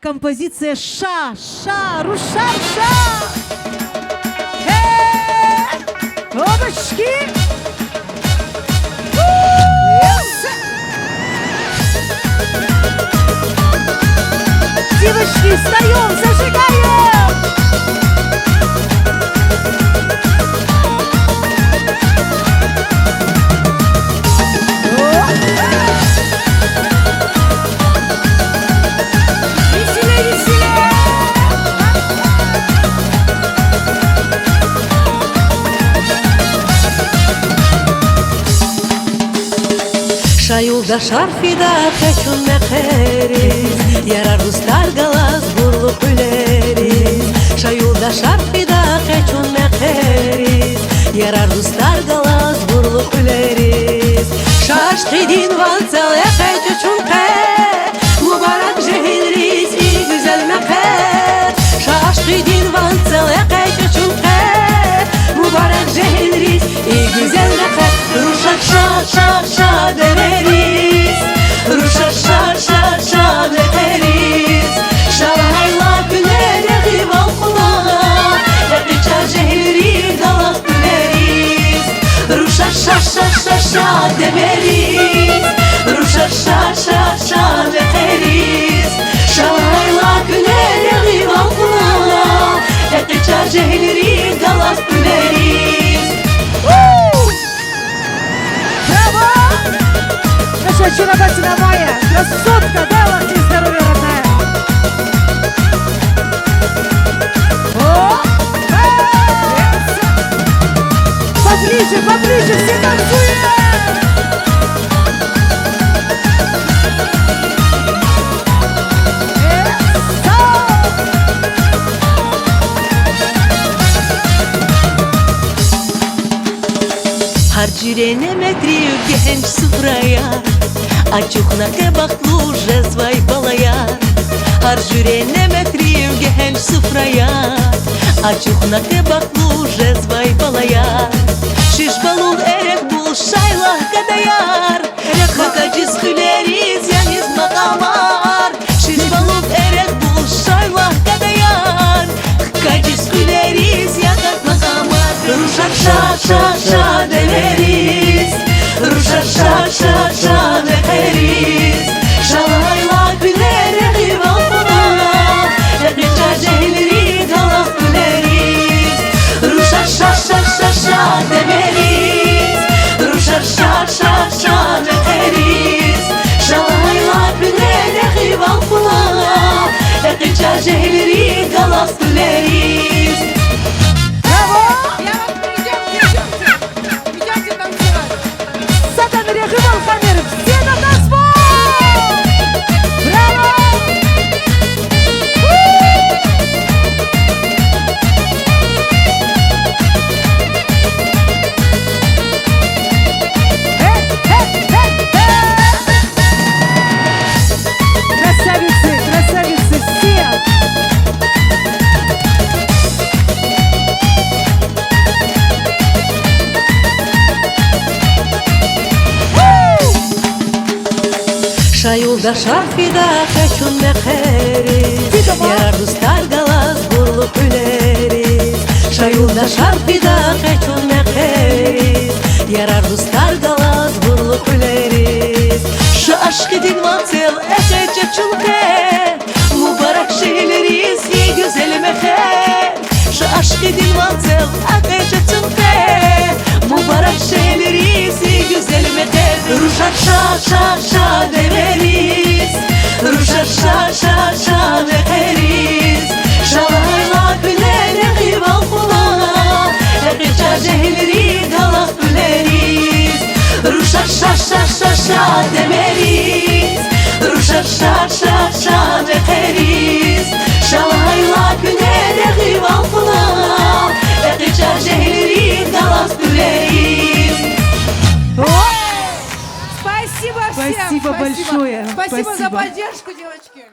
Композиция «Ша-ша», «Рушарша». Опачки! Девочки, встаем, зажигаем! Веселее, веселее! Şayulda şarfida peçun mekeriz Yarar dostlar galaz burluk üleriz Şayulda şarfida peçun mekeriz Yarar dostlar galaz burluk üleriz Şaşkidin valsal yakayt çunke Mübarek jehilriz iyi güzel meker Şaşkidin valsal yakayt çunke Mübarek jehilriz iyi güzel meker Ruşak şa şa şa demeriz Ruşak şa şa şa demeriz Şalayla günere divan kulağa Yakıça jehilri galak güleriz Ruşak şa şa şa şa demeriz Ruşak şa şa şa demeriz Şalayla günere divan kulağa Yakıça jehilri galak güleriz Наша очаровательная красотка, дай вам тебе здоровья, родная. Поближе, поближе, все танцуем! Harcirene metriju genç sufraya Açuhna kebaklu žezvaj balaja Harcirene metriju genç sufraya Açuhna kebaklu žezvaj balaja Şişbalul erek bul şaylah kadayar Hakaciz küleriz yaniz makamar Şişbalul erek bul şaylah kadayar Hakaciz küleriz yanak makamar Ruşak şa şa şa demeriz Ruşak şa şa şa demeriz Şalayla günere divan kulağa Yakıca cehilri galak güleriz Ruşak şa şa şa şa demeriz Ruşak şa şa şa demeriz Şalayla günere divan kulağa Yakıca cehilri galak güleriz Переживал камеры, все на танцпол! Браво! Красавицы, красавицы, все! Şayulda şarfida kaçun mekeriz Yarar dostlar galaz burluk üleriz Şayulda şarfida kaçun mekeriz Yarar dostlar galaz burluk üleriz Şu aşk edin vatel ekece çulke Mübarek şehirleriz iyi güzel meker Şu aşk edin vatel ekece çulke Mübarek şehirleriz iyi güzel meker Ruşak şa şa şa demeriz Ruşak şa şa şa demeriz Şalayla günere divan kulağa Yakıca cehilri galak güleriz Ruşak şa şa şa şa demeriz Ruşak şa şa şa demeriz Şalayla günere divan kulağa Yakıca cehilri galak güleriz Спасибо всем! Спасибо большое. Спасибо за поддержку, девочки!